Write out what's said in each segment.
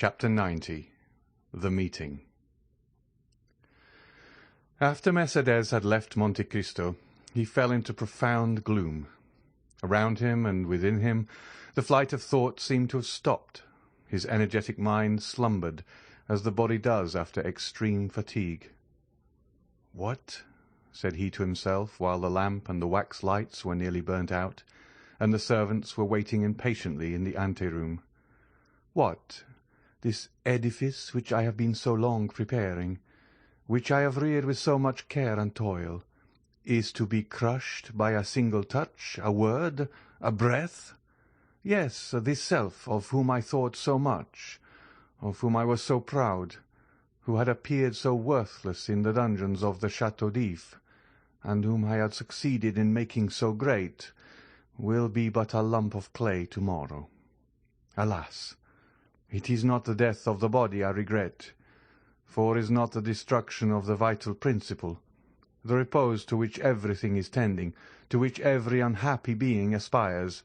Chapter 90. The Meeting. After Mercedes had left Monte Cristo, he fell into profound gloom. Around him and within him the flight of thought seemed to have stopped. His energetic mind slumbered, as the body does after extreme fatigue. "What?" said he to himself, while the lamp and the wax lights were nearly burnt out, and the servants were waiting impatiently in the ante-room. "What? This edifice which I have been so long preparing, which I have reared with so much care and toil, is to be crushed by a single touch, a word, a breath? Yes, this self of whom I thought so much, of whom I was so proud, who had appeared so worthless in the dungeons of the Château d'If, and whom I had succeeded in making so great, will be but a lump of clay tomorrow. Alas! It is not the death of the body I regret, for is not the destruction of the vital principle, the repose to which everything is tending, to which every unhappy being aspires,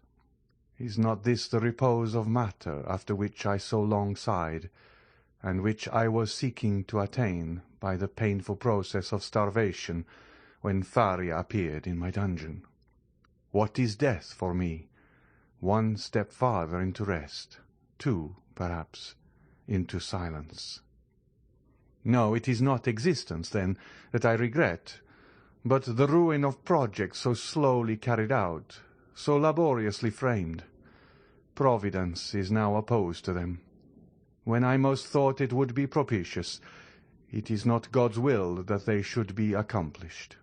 is not this the repose of matter after which I so long sighed, and which I was seeking to attain by the painful process of starvation when Faria appeared in my dungeon? What is death for me? One step farther into rest, two, perhaps, into silence. No, it is not existence, then, that I regret, but the ruin of projects so slowly carried out, so laboriously framed. Providence is now opposed to them. When I most thought it would be propitious, it is not God's will that they should be accomplished.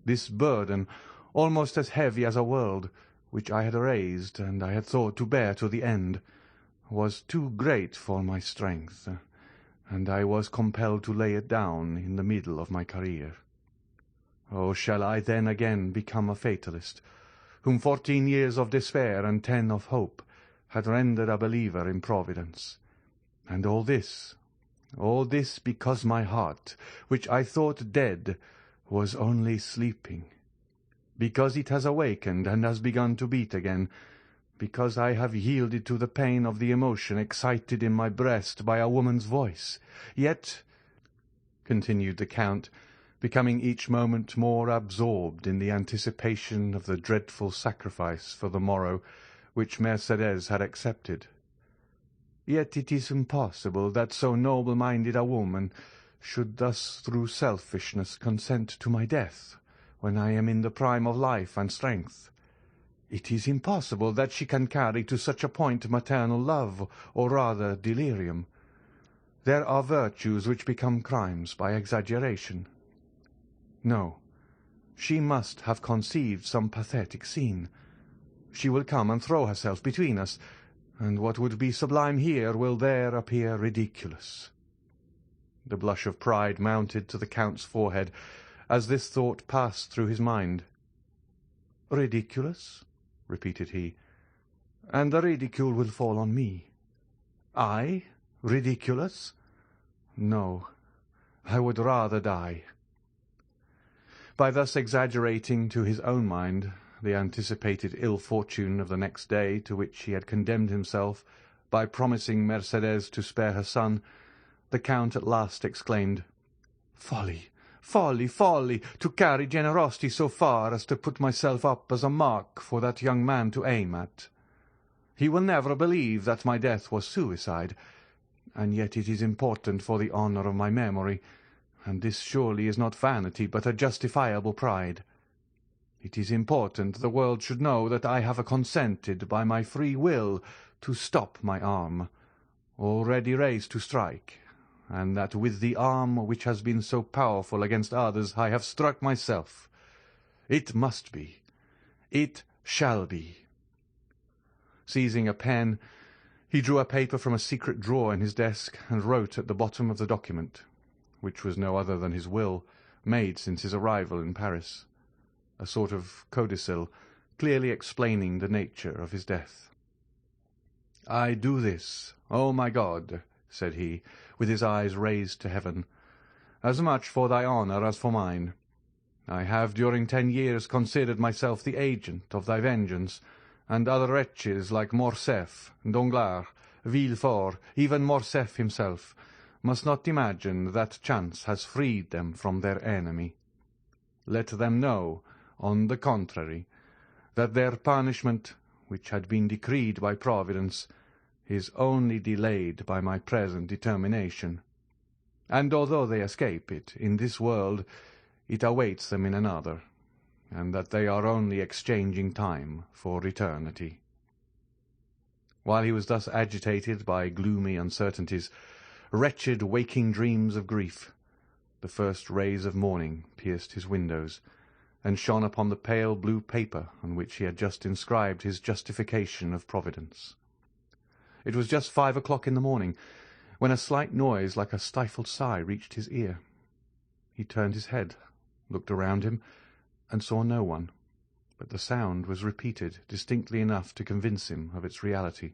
This burden, almost as heavy as a world, which I had raised and I had thought to bear to the end, was too great for my strength, and I was compelled to lay it down in the middle of my career. Oh, shall I then again become a fatalist, whom 14 years of despair and 10 of hope had rendered a believer in Providence? And all this because my heart, which I thought dead, was only sleeping, because it has awakened and has begun to beat again, because I have yielded to the pain of the emotion excited in my breast by a woman's voice. Yet, continued the Count, becoming each moment more absorbed in the anticipation of the dreadful sacrifice for the morrow which Mercedes had accepted, yet it is impossible that so noble-minded a woman should thus through selfishness consent to my death, when I am in the prime of life and strength. It is impossible that she can carry to such a point maternal love, or rather delirium. There are virtues which become crimes by exaggeration. No, she must have conceived some pathetic scene. She will come and throw herself between us, and what would be sublime here will there appear ridiculous. The blush of pride mounted to the Count's forehead as this thought passed through his mind. "Ridiculous?" repeated he, "and the ridicule will fall on me. I, ridiculous? No, I would rather die." By thus exaggerating to his own mind the anticipated ill fortune of the next day, to which he had condemned himself by promising Mercedes to spare her son, the Count at last exclaimed, "Folly! Folly, folly, to carry generosity so far as to put myself up as a mark for that young man to aim at. He will never believe that my death was suicide, and yet it is important for the honour of my memory, and this surely is not vanity but a justifiable pride. It is important the world should know that I have consented by my free will to stop my arm, already raised to strike, and that with the arm which has been so powerful against others I have struck myself. It must be. It shall be." Seizing a pen, he drew a paper from a secret drawer in his desk and wrote at the bottom of the document, which was no other than his will, made since his arrival in Paris, a sort of codicil, clearly explaining the nature of his death. "I do this, O my God," said he, with his eyes raised to heaven, "as much for thy honour as for mine. I have during 10 years considered myself the agent of thy vengeance, and other wretches like Morcerf, Danglars, Villefort, even Morcerf himself, must not imagine that chance has freed them from their enemy. Let them know, on the contrary, that their punishment, which had been decreed by Providence, is only delayed by my present determination. And although they escape it in this world, it awaits them in another, and that they are only exchanging time for eternity." While he was thus agitated by gloomy uncertainties, wretched waking dreams of grief, the first rays of morning pierced his windows, and shone upon the pale blue paper on which he had just inscribed his justification of Providence. It was just 5 o'clock in the morning, when a slight noise like a stifled sigh reached his ear. He turned his head, looked around him, and saw no one, but the sound was repeated distinctly enough to convince him of its reality.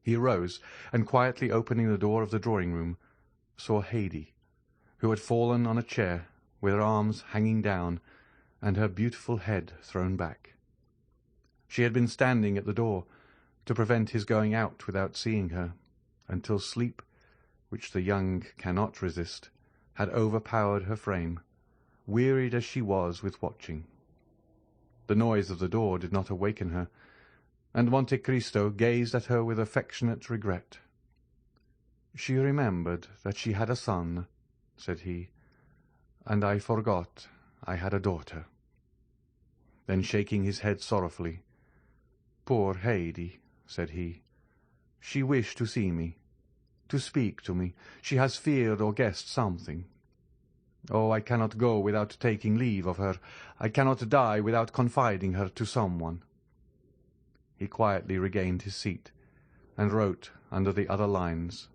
He arose, and quietly opening the door of the drawing-room, saw Haydée, who had fallen on a chair, with her arms hanging down, and her beautiful head thrown back. She had been standing at the door, to prevent his going out without seeing her, until sleep, which the young cannot resist, had overpowered her frame, wearied as she was with watching. The noise of the door did not awaken her, and Monte Cristo gazed at her with affectionate regret. "She remembered that she had a son," said he, "and I forgot I had a daughter." Then shaking his head sorrowfully, "Poor Haydée," said he, "she wished to see me, to speak to me. She has feared or guessed something. Oh, I cannot go without taking leave of her. I cannot die without confiding her to someone." He quietly regained his seat, and wrote under the other lines,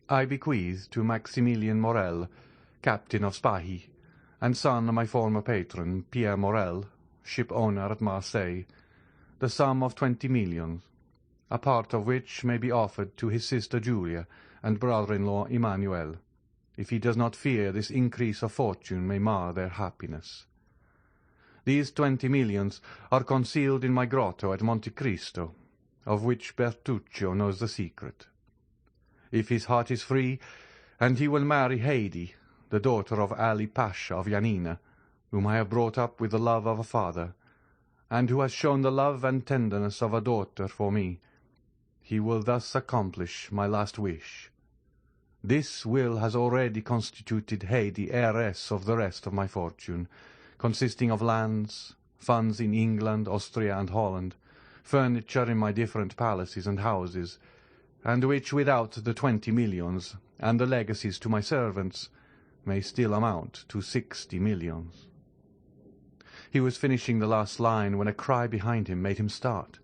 "I bequeath to Maximilian Morel, captain of Spahis, and son of my former patron, Pierre Morel, ship-owner at Marseille, the sum of 20 millions, a part of which may be offered to his sister Julia and brother-in-law Emmanuel, if he does not fear this increase of fortune may mar their happiness. These 20 millions are concealed in my grotto at Monte Cristo, of which Bertuccio knows the secret. If his heart is free, and he will marry Haydée, the daughter of Ali Pasha of Yanina, whom I have brought up with the love of a father, and who has shown the love and tenderness of a daughter for me, he will thus accomplish my last wish. This will has already constituted Haydée heiress of the rest of my fortune, consisting of lands, funds in England, Austria, and Holland, furniture in my different palaces and houses, and which, without the 20 millions, and the legacies to my servants, may still amount to 60 millions. He was finishing the last line when a cry behind him made him start,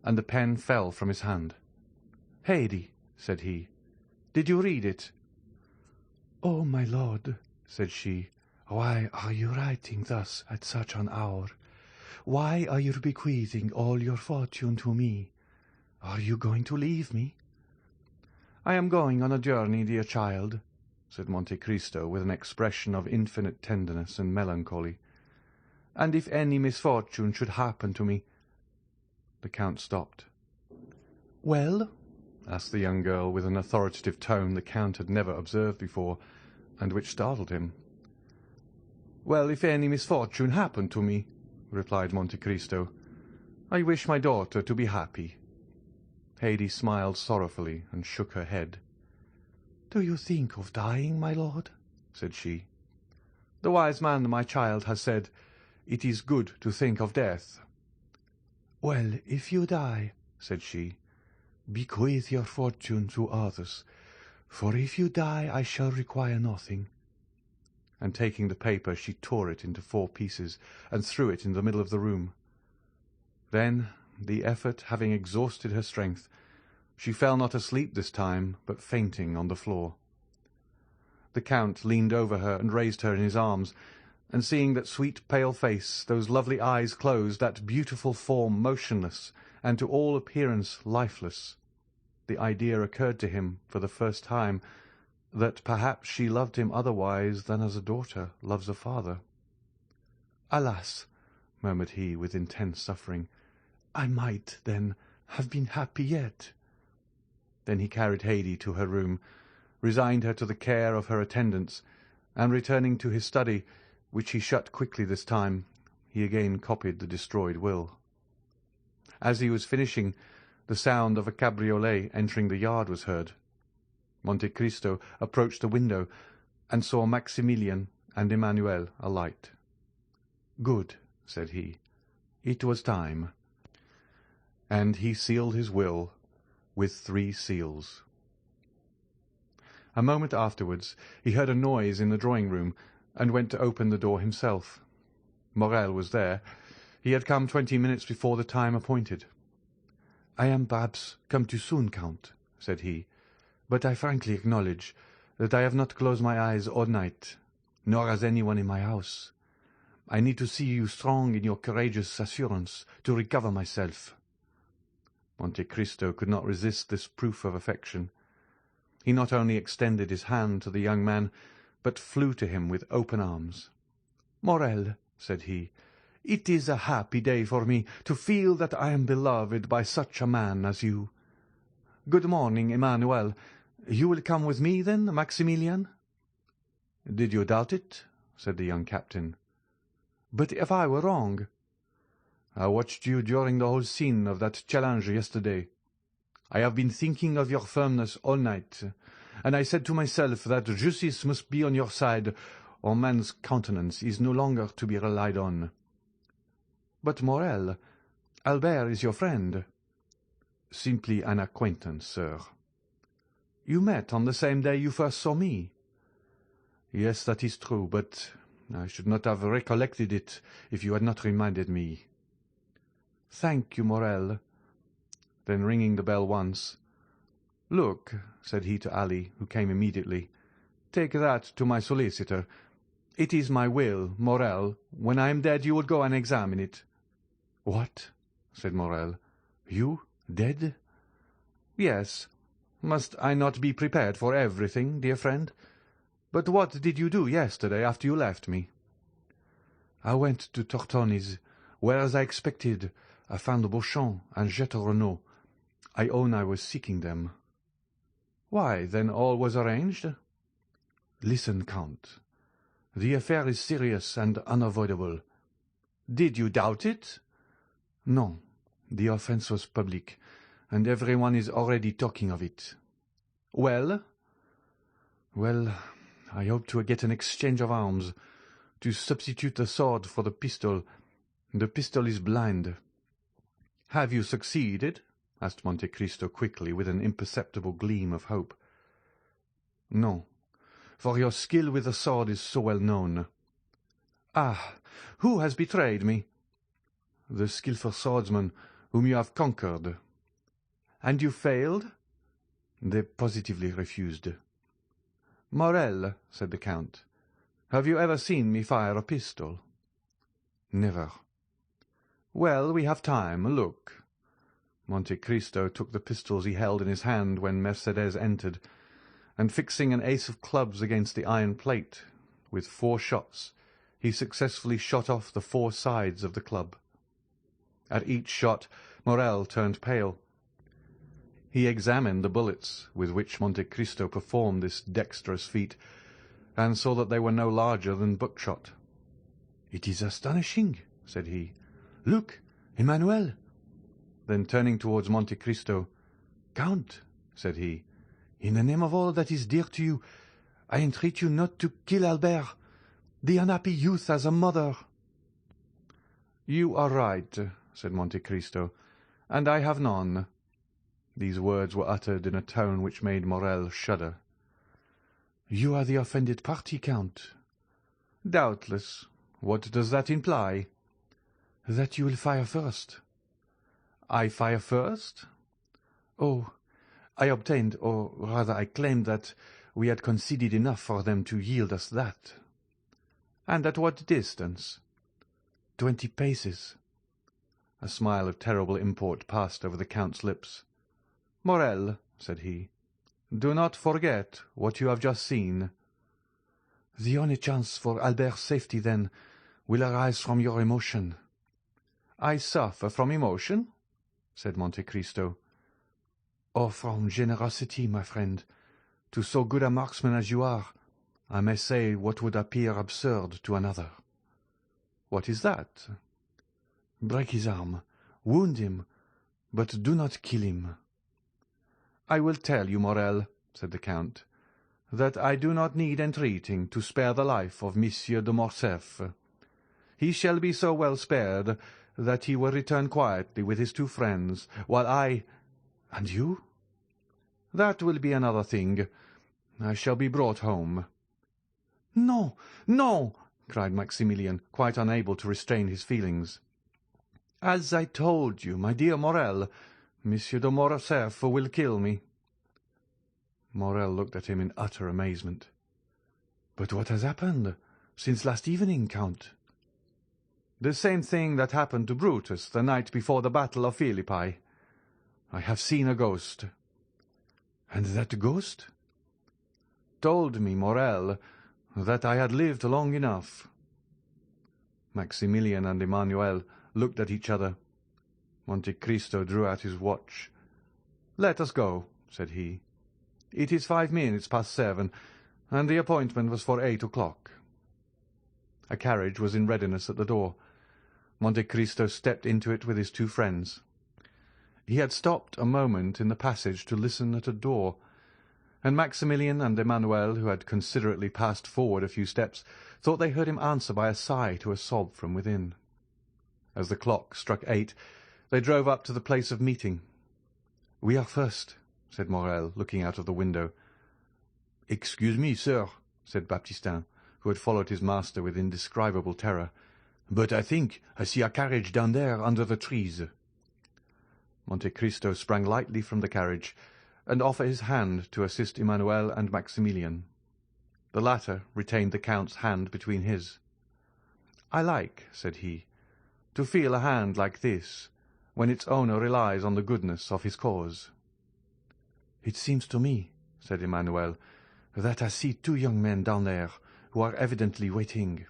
and the pen fell from his hand. "Haydée," said he, "did you read it?" "Oh, my lord," said she, "why are you writing thus at such an hour? Why are you bequeathing all your fortune to me? Are you going to leave me?" "I am going on a journey, dear child," said Monte Cristo with an expression of infinite tenderness and melancholy, "and if any misfortune should happen to me—" The Count stopped. "Well?" asked the young girl with an authoritative tone the Count had never observed before, and which startled him. "Well, if any misfortune happened to me," replied Monte Cristo, "I wish my daughter to be happy." Haydée smiled sorrowfully and shook her head. "Do you think of dying, my lord?" said she. "The wise man, my child, has said, 'It is good to think of death.'" "Well, if you die," said she, "bequeath your fortune to others, for if you die I shall require nothing." And taking the paper she tore it into 4 pieces and threw it in the middle of the room. Then, the effort having exhausted her strength, she fell not asleep this time, but fainting on the floor. The Count leaned over her and raised her in his arms, and seeing that sweet pale face, those lovely eyes closed, that beautiful form motionless, and to all appearance lifeless, the idea occurred to him for the first time that perhaps she loved him otherwise than as a daughter loves a father. "Alas," murmured he with intense suffering, "I might, then, have been happy yet." Then he carried Haydée to her room, resigned her to the care of her attendants, and returning to his study, which he shut quickly this time, he again copied the destroyed will. As he was finishing, the sound of a cabriolet entering the yard was heard. Monte Cristo approached the window and saw Maximilian and Emmanuel alight. "Good," said he. "It was time." And he sealed his will with 3 seals. A moment afterwards he heard a noise in the drawing-room, and went to open the door himself. Morrel was there. He had come 20 minutes before the time appointed. "I am perhaps come too soon, Count," said he, "but I frankly acknowledge that I have not closed my eyes all night, nor has anyone in my house. I need to see you strong in your courageous assurance to recover myself." Monte Cristo could not resist this proof of affection. He not only extended his hand to the young man, but flew to him with open arms. "Morrel," said he, "it is a happy day for me to feel that I am beloved by such a man as you. Good morning, Emmanuel. You will come with me, then, Maximilian?" "Did you doubt it?" said the young captain. "But if I were wrong?" "I watched you during the whole scene of that challenge yesterday. I have been thinking of your firmness all night, and I said to myself that justice must be on your side, or man's countenance is no longer to be relied on." "But, Morrel, Albert is your friend." "Simply an acquaintance, sir." "You met on the same day you first saw me." "Yes, that is true, but I should not have recollected it if you had not reminded me." "Thank you, Morrel." Then ringing the bell once, "Look," said he to Ali, who came immediately, "take that to my solicitor. It is my will, Morrel. When I am dead you will go and examine it." "What?" said Morrel. "You dead?" "Yes. Must I not be prepared for everything, dear friend? But what did you do yesterday after you left me?" "I went to Tortoni's, where, as I expected, I found Beauchamp and Renaud. I own I was seeking them." "Why, then all was arranged?" "Listen, Count. The affair is serious and unavoidable." "Did you doubt it?" "No. The offence was public, and everyone is already talking of it." "Well?" "Well, I hope to get an exchange of arms, to substitute the sword for the pistol. The pistol is blind." "Have you succeeded?" asked Monte Cristo quickly, with an imperceptible gleam of hope. "No, for your skill with the sword is so well known." "Ah, who has betrayed me?" "The skilful swordsman whom you have conquered." "And you failed?" "They positively refused." "Morrel," said the Count, "have you ever seen me fire a pistol?" "Never." "Well, we have time. Look." Monte Cristo took the pistols he held in his hand when Mercédès entered, and fixing an ace of clubs against the iron plate, with 4 shots, he successfully shot off the 4 sides of the club. At each shot Morrel turned pale. He examined the bullets with which Monte Cristo performed this dexterous feat, and saw that they were no larger than buckshot. "It is astonishing," said he. "Look, Emmanuel." Then turning towards Monte Cristo, "Count," said he, "in the name of all that is dear to you, I entreat you not to kill Albert. The unhappy youth has a mother." "You are right," said Monte Cristo, "and I have none." These words were uttered in a tone which made Morrel shudder. "You are the offended party, Count." "Doubtless. What does that imply?" "That you will fire first." "I fire first?" "Oh, I obtained, or rather I claimed that we had conceded enough for them to yield us that." "And at what distance?" 20 paces. A smile of terrible import passed over the Count's lips. "Morrel," said he, "do not forget what you have just seen." "The only chance for Albert's safety, then, will arise from your emotion." "I suffer from emotion?" said Monte Cristo. "Or from generosity, my friend. To so good a marksman as you are, I may say what would appear absurd to another." "What is that?" "Break his arm, wound him, but do not kill him." "I will tell you, Morel," said the Count, "that I do not need entreating to spare the life of Monsieur de Morcerf. He shall be so well spared that he will return quietly with his two friends, while I— "And you?" "That will be another thing. I shall be brought home." "No, no!" cried Maximilian, quite unable to restrain his feelings. "As I told you, my dear Morel, Monsieur de Morcerf will kill me." Morel looked at him in utter amazement. "But what has happened since last evening, Count?" "The same thing that happened to Brutus the night before the battle of Philippi. I have seen a ghost." "And that ghost?" "Told me, Morel, that I had lived long enough." Maximilian and Emmanuel looked at each other. Monte Cristo drew out his watch. "Let us go," said he. "It is 5 minutes past 7, and the appointment was for 8 o'clock." A carriage was in readiness at the door. Monte Cristo stepped into it with his two friends. He had stopped a moment in the passage to listen at a door, and Maximilian and Emmanuel, who had considerately passed forward a few steps, thought they heard him answer by a sigh to a sob from within. As the clock struck 8, they drove up to the place of meeting. "We are first," said Morel, looking out of the window. "Excuse me, sir," said Baptistin, who had followed his master with indescribable terror, "but I think I see a carriage down there under the trees." Monte Cristo sprang lightly from the carriage, and offered his hand to assist Emmanuel and Maximilian. The latter retained the Count's hand between his. "I like," said he, "to feel a hand like this, when its owner relies on the goodness of his cause." "It seems to me," said Emmanuel, "that I see 2 young men down there who are evidently waiting."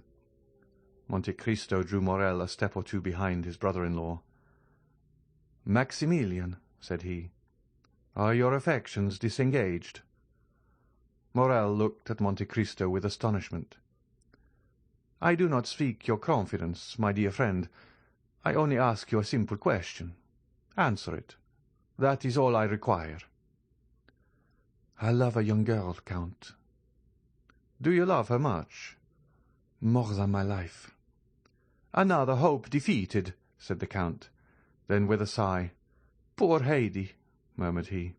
Monte Cristo drew Morel a step or two behind his brother-in-law. "Maximilian," said he, "are your affections disengaged?" Morel looked at Monte Cristo with astonishment. "I do not seek your confidence, my dear friend. I only ask you a simple question. Answer it. That is all I require." "I love a young girl, Count." "Do you love her much?" "More than my life." "Another hope defeated," said the Count. Then with a sigh, "Poor Haydée," murmured he.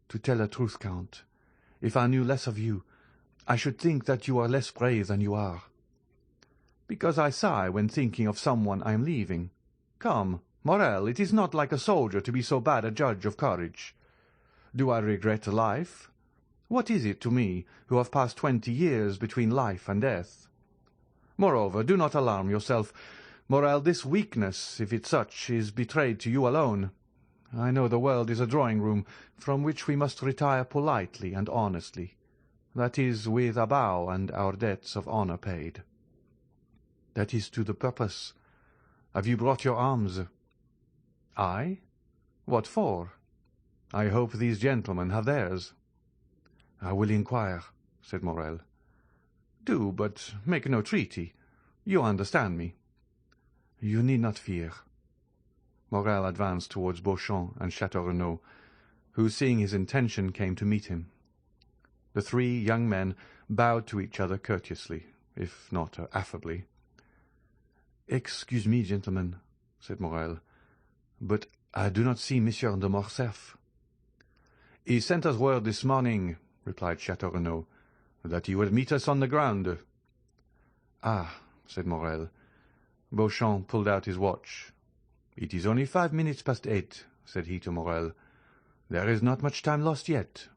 "To tell the truth, Count, if I knew less of you, I should think that you are less brave than you are." "Because I sigh when thinking of someone I am leaving. Come, Morel, it is not like a soldier to be so bad a judge of courage. Do I regret life? What is it to me, who have passed 20 years between life and death? Moreover, do not alarm yourself, Morel. This weakness, if it's such, is betrayed to you alone. I know the world is a drawing-room from which we must retire politely and honestly, that is, with a bow and our debts of honour paid." "That is to the purpose. Have you brought your arms?" "I? What for? I hope these gentlemen have theirs." "I will inquire," said Morel. "Do, but make no treaty. You understand me." "You need not fear." Morel advanced towards Beauchamp and Château Renaud, who, seeing his intention, came to meet him. The 3 young men bowed to each other courteously, if not affably. "Excuse me, gentlemen," said Morel, "but I do not see Monsieur de Morcerf." "He sent us word this morning," replied Château Renaud, "that he would meet us on the ground." "Ah," said Morel. Beauchamp pulled out his watch. "It is only 5 minutes past 8, said he to Morel. "There is not much time lost yet."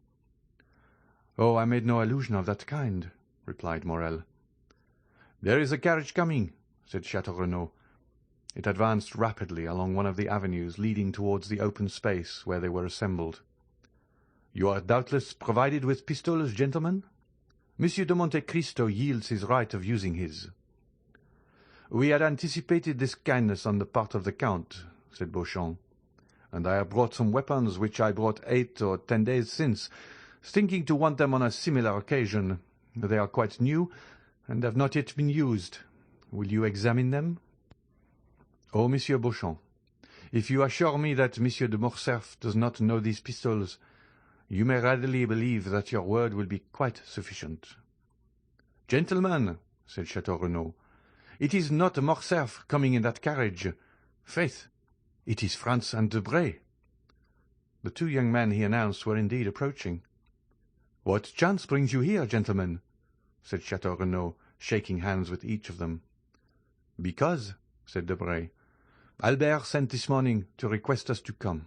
"Oh, I made no allusion of that kind," replied Morel. "There is a carriage coming," said Château Renaud. It advanced rapidly along one of the avenues leading towards the open space where they were assembled. "You are doubtless provided with pistols, gentlemen? Monsieur de Monte Cristo yields his right of using his." "We had anticipated this kindness on the part of the Count," said Beauchamp. and I have brought some weapons which I brought 8 or 10 days since, thinking to want them on a similar occasion. They are quite new, and have not yet been used. Will you examine them? Oh, Monsieur Beauchamp, if you assure me that Monsieur de Morcerf does not know these pistols, you may readily believe that your word will be quite sufficient. Gentlemen, said Chateau Renaud, it is not Morcerf coming in that carriage. Faith, it is Franz and Debray. The 2 young men he announced were indeed approaching. What chance brings you here, gentlemen? Said Chateau Renaud, shaking hands with each of them. Because, said Debray, Albert sent this morning to request us to come.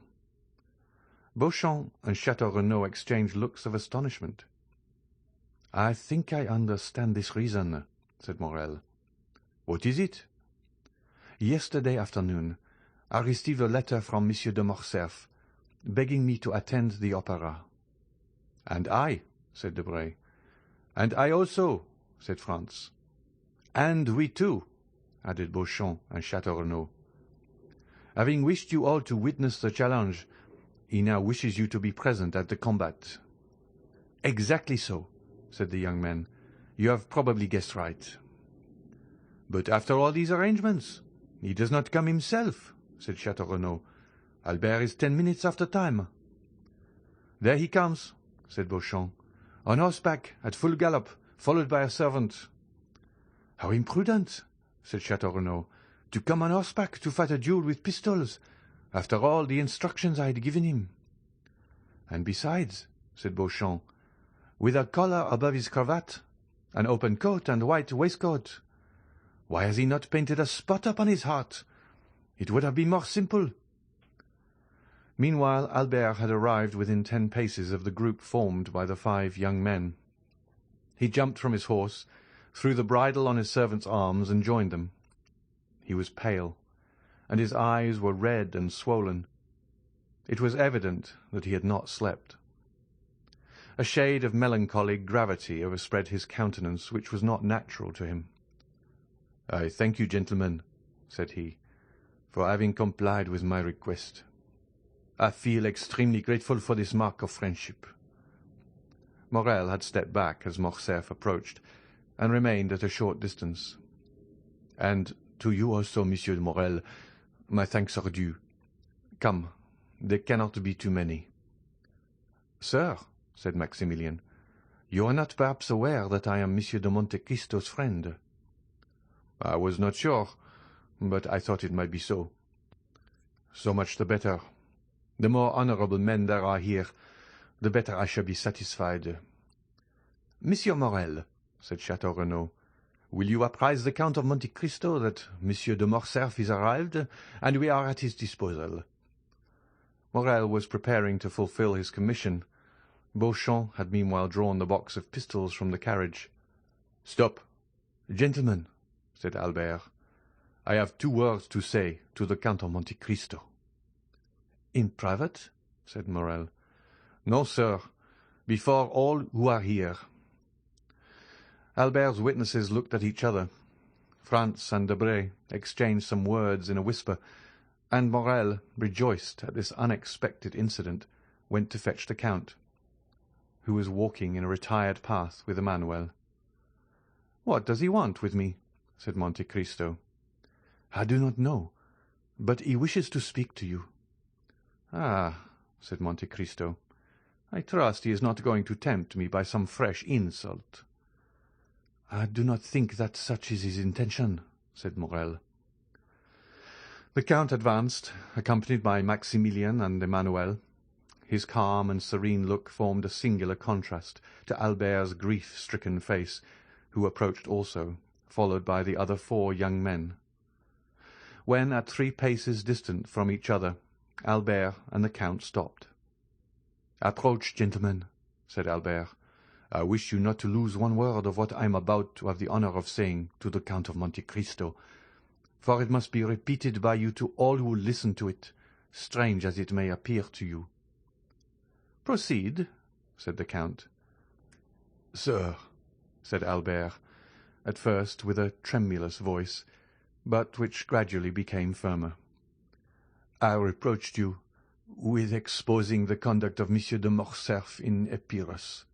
Beauchamp and Chateau Renaud exchanged looks of astonishment. I think I understand this reason, said Morel. What is it? Yesterday afternoon, I received a letter from Monsieur de Morcerf, begging me to attend the opera. And I, said Debray. And I also, said Franz. And we too, added Beauchamp and Chateau Renaud. Having wished you all to witness the challenge, he now wishes you to be present at the combat. Exactly so, said the young men. You have probably guessed right. But after all these arrangements, he does not come himself, said Chateau Renaud. Albert is 10 minutes after time. There he comes, said Beauchamp, on horseback, at full gallop, followed by a servant. How imprudent, said Chateau Renaud, to come on horseback to fight a duel with pistols, after all the instructions I had given him. And besides, said Beauchamp, with a collar above his cravat, an open coat and white waistcoat. Why has he not painted a spot upon his heart? It would have been more simple. Meanwhile, Albert had arrived within 10 paces of the group formed by the 5 young men. He jumped from his horse, threw the bridle on his servant's arms, and joined them. He was pale, and his eyes were red and swollen. It was evident that he had not slept. A shade of melancholy gravity overspread his countenance, which was not natural to him. "I thank you, gentlemen," said he, "for having complied with my request. I feel extremely grateful for this mark of friendship." Morel had stepped back as Morcerf approached, and remained at a short distance. "And to you also, Monsieur Morel, my thanks are due. Come, there cannot be too many." "Sir," said Maximilian, "you are not perhaps aware that I am Monsieur de Monte Cristo's friend?" "I was not sure, but I thought it might be so." "So much the better. The more honourable men there are here, the better I shall be satisfied." "Monsieur Morel," said Chateau Renaud, "will you apprise the Count of Monte Cristo that Monsieur de Morcerf is arrived, and we are at his disposal?" Morel was preparing to fulfil his commission. Beauchamp had meanwhile drawn the box of pistols from the carriage. "Stop, gentlemen," said Albert. "I have 2 words to say to the Count of Monte Cristo." "In private?" said Morel. "No, sir, before all who are here." Albert's witnesses looked at each other. Franz and Debray exchanged some words in a whisper, and Morel, rejoiced at this unexpected incident, went to fetch the Count, who was walking in a retired path with Emmanuel. "What does he want with me?" said Monte Cristo. "I do not know, but he wishes to speak to you." "Ah," said Monte Cristo, "I trust he is not going to tempt me by some fresh insult." "I do not think that such is his intention," said Morel. The Count advanced, accompanied by Maximilian and Emmanuel. His calm and serene look formed a singular contrast to Albert's grief-stricken face, who approached also, followed by the other 4 young men. When at 3 paces distant from each other, Albert and the Count stopped. "Approach, gentlemen," said Albert. "I wish you not to lose one word of what I am about to have the honour of saying to the Count of Monte Cristo, for it must be repeated by you to all who will listen to it, strange as it may appear to you." "Proceed," said the Count. "Sir," said Albert, at first with a tremulous voice, but which gradually became firmer, "I reproached you with exposing the conduct of Monsieur de Morcerf in Epirus.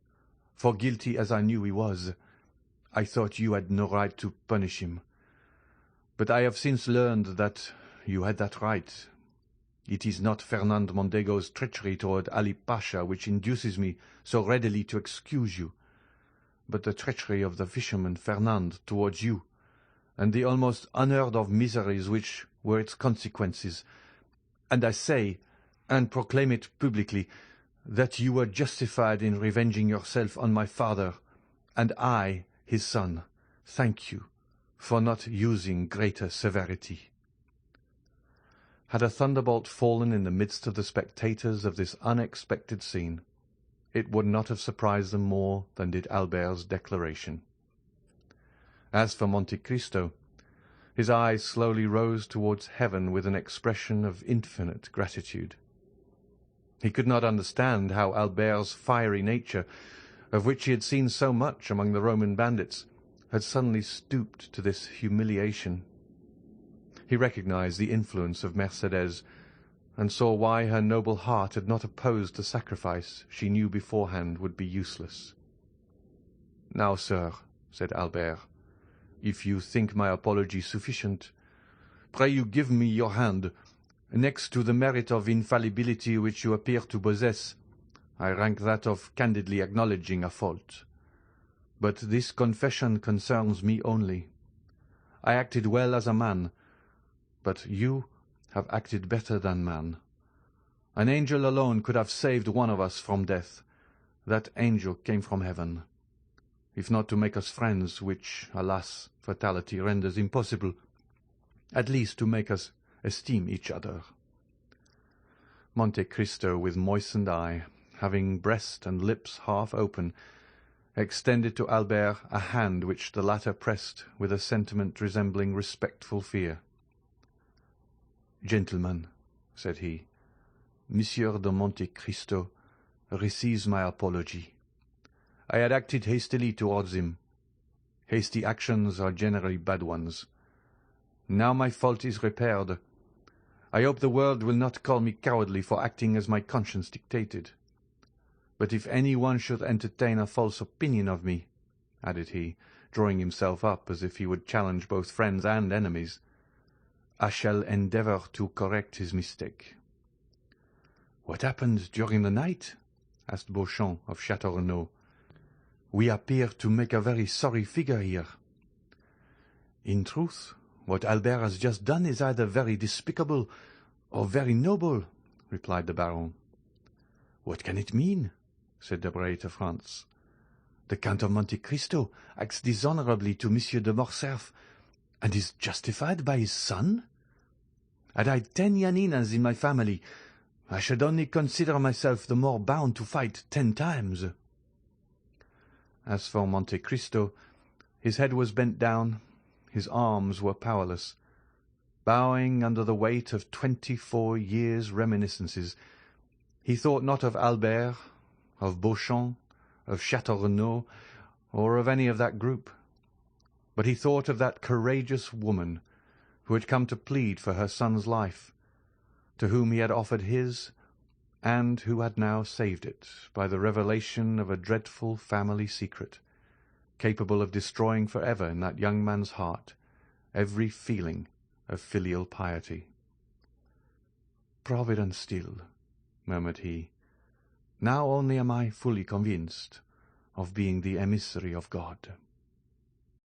For guilty as I knew he was, I thought you had no right to punish him. But I have since learned that you had that right. It is not Fernand Mondego's treachery toward Ali Pasha which induces me so readily to excuse you, but the treachery of the fisherman Fernand towards you, and the almost unheard-of miseries which were its consequences. And I say, and proclaim it publicly, that you were justified in revenging yourself on my father, and I, his son, thank you for not using greater severity." Had a thunderbolt fallen in the midst of the spectators of this unexpected scene, it would not have surprised them more than did Albert's declaration. As for Monte Cristo, his eyes slowly rose towards heaven with an expression of infinite gratitude. He could not understand how Albert's fiery nature, of which he had seen so much among the Roman bandits, had suddenly stooped to this humiliation. He recognized the influence of Mercédès, and saw why her noble heart had not opposed the sacrifice she knew beforehand would be useless. "Now, sir," said Albert, "if you think my apology sufficient, pray you give me your hand. Next to the merit of infallibility which you appear to possess, I rank that of candidly acknowledging a fault. But this confession concerns me only. I acted well as a man, but you have acted better than man. An angel alone could have saved one of us from death. That angel came from heaven. If not to make us friends, which, alas, fatality renders impossible, at least to make us esteem each other." Monte Cristo, with moistened eye, having breast and lips half open, extended to Albert a hand which the latter pressed with a sentiment resembling respectful fear. "Gentlemen," said he, "Monsieur de Monte Cristo receives my apology. I had acted hastily towards him. Hasty actions are generally bad ones. Now my fault is repaired. I hope the world will not call me cowardly for acting as my conscience dictated. But if any one should entertain a false opinion of me," added he, drawing himself up as if he would challenge both friends and enemies, "I shall endeavour to correct his mistake." "What happened during the night?" asked Beauchamp of Château Renaud. "We appear to make a very sorry figure here." "In truth, what Albert has just done is either very despicable or very noble," replied the Baron. "What can it mean?" said Debray to Franz. "The Count of Monte Cristo acts dishonourably to Monsieur de Morcerf, and is justified by his son? Had I 10 Yaninas in my family, I should only consider myself the more bound to fight 10 times. As for Monte Cristo, his head was bent down, his arms were powerless. Bowing under the weight of 24 years' reminiscences, he thought not of Albert, of Beauchamp, of Château Renaud, or of any of that group, but he thought of that courageous woman who had come to plead for her son's life, to whom he had offered his, and who had now saved it by the revelation of a dreadful family secret, capable of destroying for ever in that young man's heart every feeling of filial piety. "Providence still," murmured he. "Now only am I fully convinced of being the emissary of God."